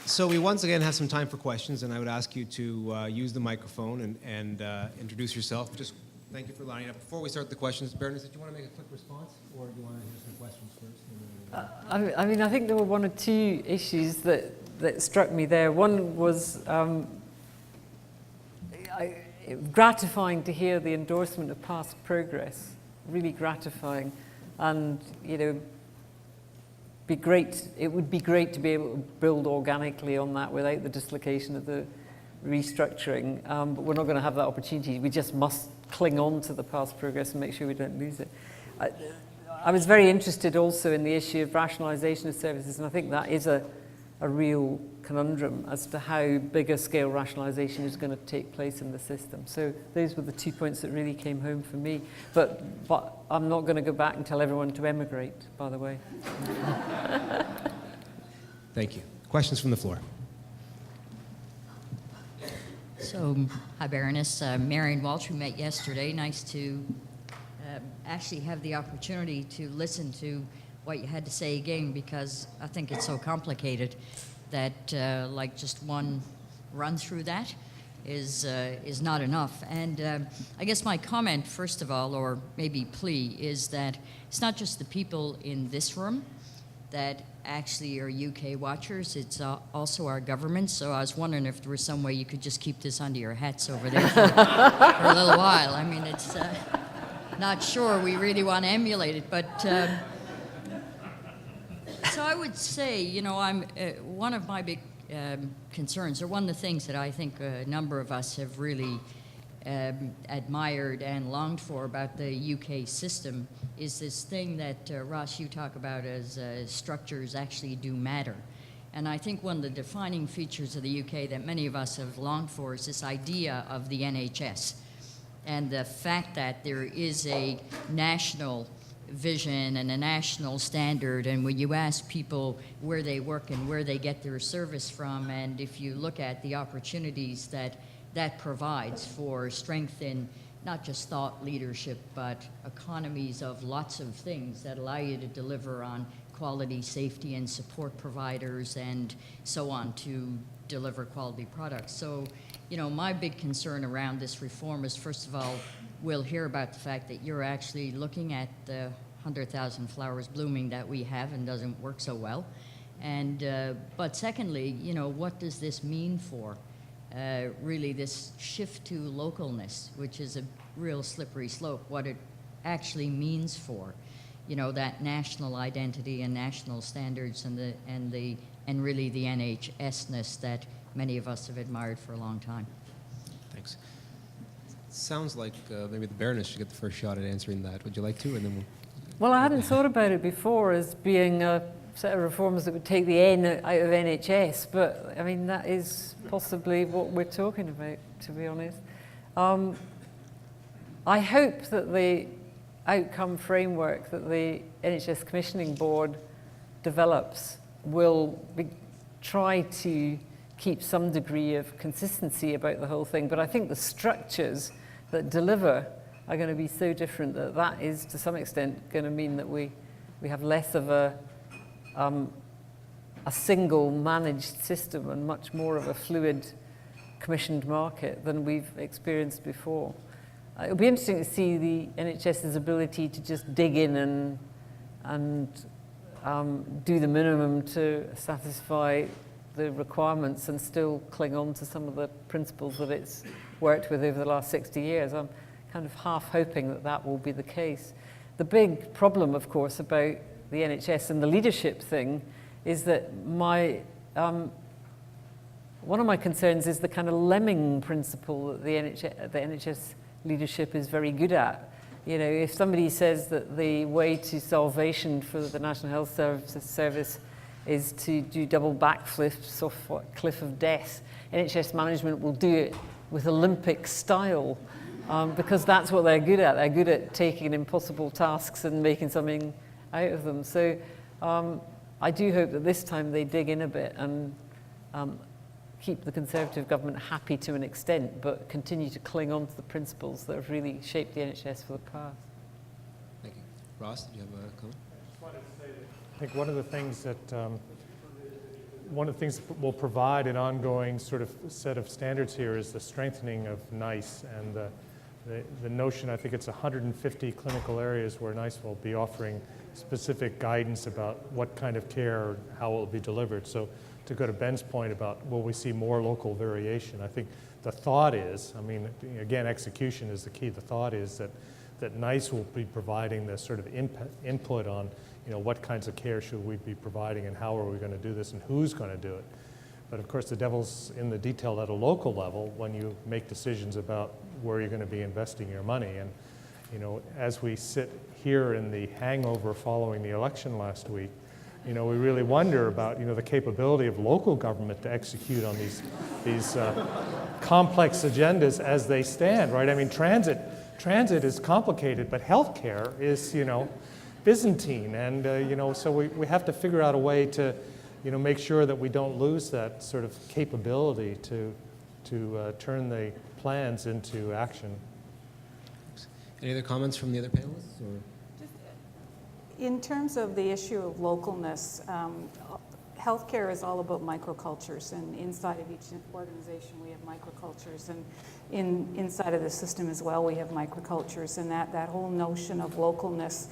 So we once again have some time for questions, and I would ask you to use the microphone and introduce yourself. Just thank you for lining up. Before we start the questions, Baroness, did you want to make a quick response, or do you want to hear some questions first? I mean, I think there were one or two issues that struck me there. One was gratifying to hear the endorsement of past progress, really gratifying, and it would be great to be able to build organically on that without the dislocation of the restructuring, but we're not going to have that opportunity. We just must cling on to the past progress and make sure we don't lose it. I was very interested also in the issue of rationalisation of services, and I think that is a real conundrum as to how big a scale rationalisation is going to take place in the system. So those were the 2 points that really came home for me. But I'm not going to go back and tell everyone to emigrate, by the way. Thank you. Questions from the floor. So, hi Baroness, Marion Walsh, we met yesterday. Nice to actually have the opportunity to listen to what you had to say again, because I think it's so complicated that like just one run through that is not enough. And I guess my comment, first of all, or maybe plea, is that it's not just the people in this room that actually are UK watchers, it's also our government. So I was wondering if there was some way you could just keep this under your hats over there for a little while. I mean, it's not sure we really want to emulate it, but so I would say, I'm one of my big concerns, or one of the things that I think a number of us have really admired and longed for about the UK system, is this thing that, Ross, you talk about as structures actually do matter. And I think one of the defining features of the UK that many of us have longed for is this idea of the NHS, and the fact that there is a national vision and a national standard, and when you ask people where they work and where they get their service from, and if you look at the opportunities that provides for strength in not just thought leadership, but economies of lots of things that allow you to deliver on quality, safety, and support providers, and so on, to deliver quality products. So, my big concern around this reform is, first of all, we'll hear about the fact that you're actually looking at the 100,000 flowers blooming that we have and doesn't work so well. And, but secondly, what does this mean for really this shift to localness, which is a real slippery slope, what it actually means for, that national identity and national standards and really the NHS-ness that many of us have admired for a long time. Thanks. Sounds like maybe the Baroness should get the first shot at answering that. Would you like to? And then Well, I hadn't thought about it before as being a set of reforms that would take the N out of NHS, but I mean, that is possibly what we're talking about, to be honest. I hope that the outcome framework that the NHS Commissioning Board develops will try to keep some degree of consistency about the whole thing, but I think the structures that deliver are going to be so different that is to some extent going to mean that we have less of a single managed system and much more of a fluid commissioned market than we've experienced before. It'll be interesting to see the NHS's ability to just dig in and do the minimum to satisfy the requirements and still cling on to some of the principles that it's worked with over the last 60 years. I'm kind of half hoping that that will be the case. The big problem, of course, about the NHS and the leadership thing is that one of my concerns is the kind of lemming principle that the NHS leadership is very good at. If somebody says that the way to salvation for the National Health Service is to do double backflips off a cliff of death, NHS management will do it with Olympic style because that's what they're good at. They're good at taking impossible tasks and making something out of them. So I do hope that this time they dig in a bit and keep the Conservative government happy to an extent, but continue to cling on to the principles that have really shaped the NHS for the past. Thank you. Ross, did you have a comment? I just wanted to say that I think one of the things that one of the things that will provide an ongoing sort of set of standards here is the strengthening of NICE and the notion, I think it's 150 clinical areas where NICE will be offering specific guidance about what kind of care or how it will be delivered. So to go to Ben's point about will we see more local variation, I think the thought is, I mean, again, execution is the key. The thought is that NICE will be providing the sort of input on, you know, what kinds of care should we be providing and how are we going to do this and who's going to do it. But of course, the devil's in the detail at a local level when you make decisions about where you're going to be investing your money. And, you know, as we sit here in the hangover following the election last week, you know, we really wonder about, you know, the capability of local government to execute on these complex agendas as they stand, right? I mean, transit is complicated, but healthcare is, you know, Byzantine, and you know, so we have to figure out a way to, you know, make sure that we don't lose that sort of capability to turn the plans into action. Any other comments from the other panelists? Or? In terms of the issue of localness, healthcare is all about microcultures, and inside of each organization we have microcultures, and inside of the system as well we have microcultures, and that whole notion of localness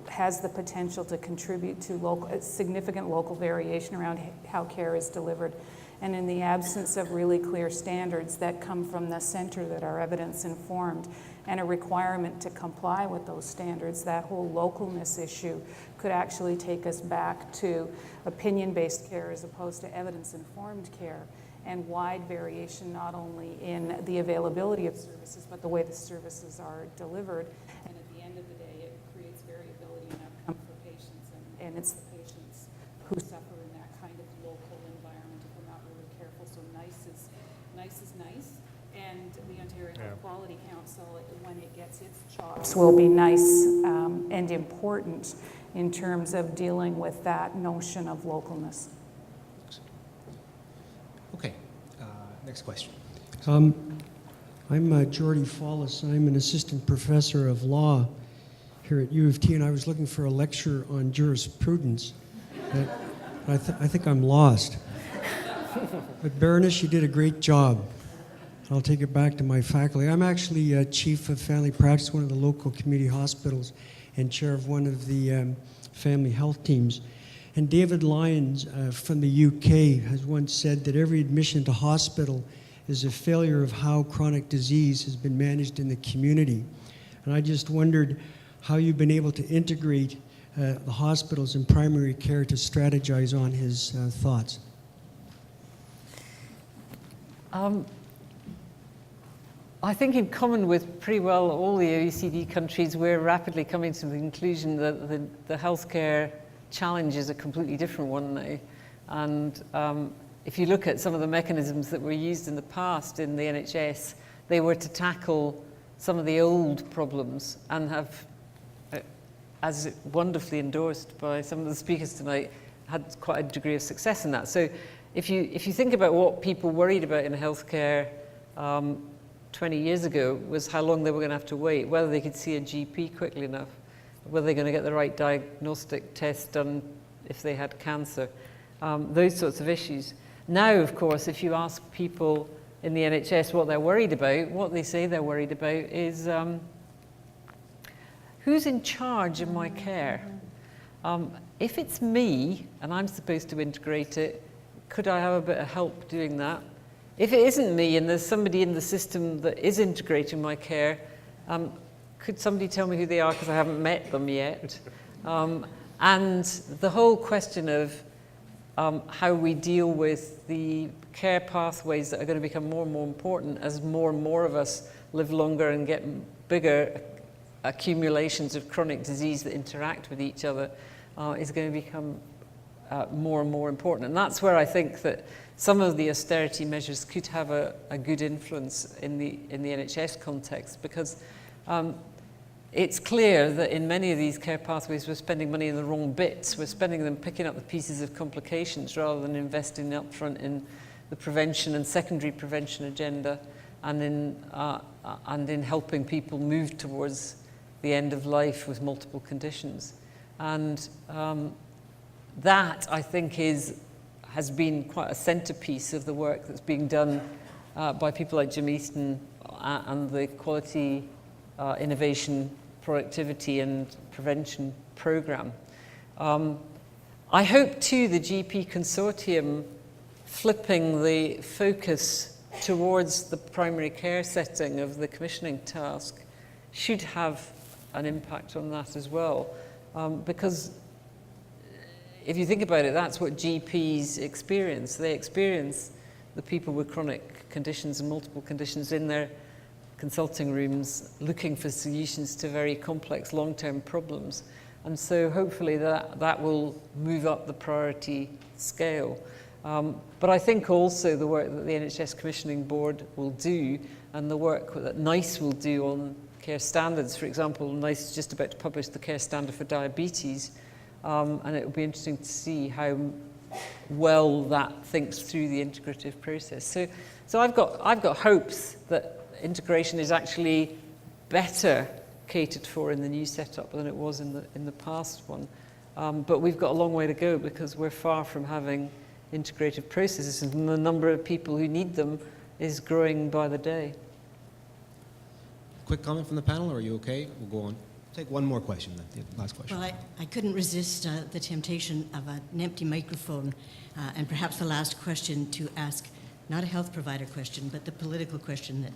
has the potential to contribute to significant local variation around how care is delivered. And in the absence of really clear standards that come from the center that are evidence informed and a requirement to comply with those standards, that whole localness issue could actually take us back to opinion-based care as opposed to evidence-informed care, and wide variation not only in the availability of services but the way the services are delivered. And at the end of the day, it creates variability in outcome for patients, and it's the patients who suffer in that kind of local environment if we're not really careful. So NICE is nice, and the Ontario Health Quality Council, when it gets its chops, will be nice and important in terms of dealing with that notion of localness. Okay, next question. I'm Jordy Follis. I'm an assistant professor of law here at U of T, and I was looking for a lecture on jurisprudence. I think I'm lost. But Baroness, you did a great job. I'll take it back to my faculty. I'm actually chief of family practice, one of the local community hospitals, and chair of one of the family health teams. And David Lyons from the UK has once said that every admission to hospital is a failure of how chronic disease has been managed in the community. And I just wondered how you've been able to integrate the hospitals and primary care to strategize on his thoughts. I think in common with pretty well all the OECD countries, we're rapidly coming to the conclusion that the healthcare challenge is a completely different one now. And if you look at some of the mechanisms that were used in the past in the NHS, they were to tackle some of the old problems and have, as wonderfully endorsed by some of the speakers tonight, had quite a degree of success in that. So if you think about what people worried about in healthcare 20 years ago was how long they were going to have to wait, whether they could see a GP quickly enough, whether they're going to get the right diagnostic test done if they had cancer, those sorts of issues. Now, of course, if you ask people in the NHS what they're worried about, what they say they're worried about is who's in charge of my care? If it's me and I'm supposed to integrate it, could I have a bit of help doing that? If it isn't me and there's somebody in the system that is integrating my care, could somebody tell me who they are because I haven't met them yet? And the whole question of how we deal with the care pathways that are going to become more and more important as more and more of us live longer and get bigger accumulations of chronic disease that interact with each other is going to become more and more important. And that's where I think that some of the austerity measures could have a good influence in the NHS context, because it's clear that in many of these care pathways we're spending money in the wrong bits. We're spending them picking up the pieces of complications rather than investing upfront in the prevention and secondary prevention agenda, and in helping people move towards the end of life with multiple conditions. And that, I think, has been quite a centerpiece of the work that's being done by people like Jim Easton and the Quality, Innovation, Productivity and Prevention Programme. I hope too the GP Consortium flipping the focus towards the primary care setting of the commissioning task should have an impact on that as well. Because if you think about it, that's what GPs experience. They experience the people with chronic conditions and multiple conditions in their consulting rooms looking for solutions to very complex long-term problems. And so hopefully that will move up the priority scale. But I think also the work that the NHS Commissioning Board will do and the work that NICE will do on care standards, for example, NICE is just about to publish the care standard for diabetes, and it will be interesting to see how well that thinks through the integrative process. So I've got hopes that integration is actually better catered for in the new setup than it was in the past one. But we've got a long way to go because we're far from having integrated processes, and the number of people who need them is growing by the day. Quick comment from the panel, or are you okay? We'll go on. Take one more question then, the last question. Well, I couldn't resist the temptation of an empty microphone, and perhaps the last question to ask, not a health provider question, but the political question that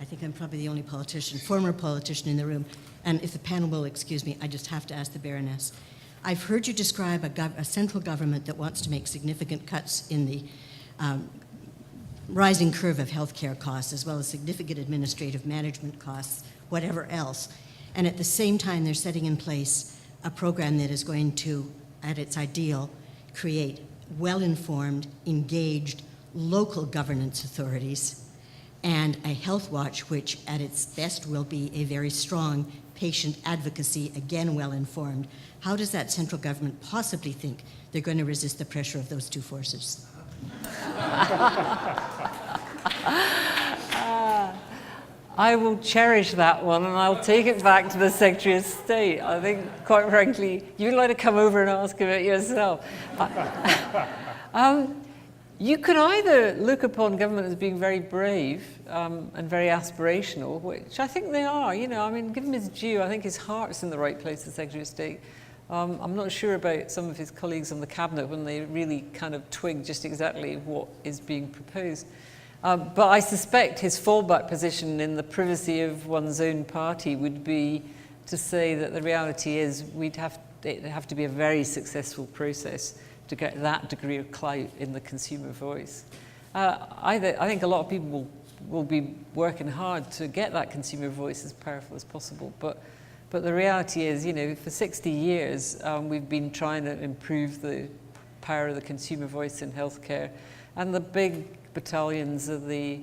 I think I'm probably the only former politician in the room, and if the panel will excuse me, I just have to ask the Baroness. I've heard you describe a central government that wants to make significant cuts in the rising curve of healthcare costs, as well as significant administrative management costs, whatever else. And at the same time, they're setting in place a program that is going to, at its ideal, create well-informed, engaged local governance authorities and a health watch, which at its best will be a very strong patient advocacy, again well-informed. How does that central government possibly think they're going to resist the pressure of those two forces? I will cherish that one and I'll take it back to the Secretary of State. I think, quite frankly, you'd like to come over and ask him it yourself. You can either look upon government as being very brave and very aspirational, which I think they are. You know, I mean, give him his due. I think his heart's in the right place, the Secretary of State. I'm not sure about some of his colleagues on the cabinet when they really kind of twig just exactly what is being proposed. But I suspect his fallback position in the privacy of one's own party would be to say that the reality is it'd have to be a very successful process to get that degree of clout in the consumer voice. I think a lot of people will be working hard to get that consumer voice as powerful as possible. But the reality is, you know, for 60 years, we've been trying to improve the power of the consumer voice in healthcare. And the big battalions of the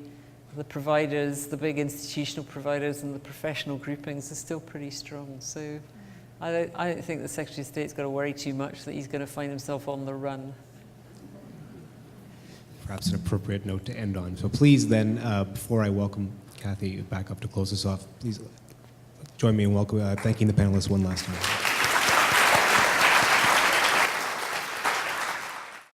providers, the big institutional providers and the professional groupings are still pretty strong. So I don't think the Secretary of State's got to worry too much that he's going to find himself on the run. Perhaps an appropriate note to end on. So please then, before I welcome Kathy back up to close us off, please join me in thanking the panelists one last time.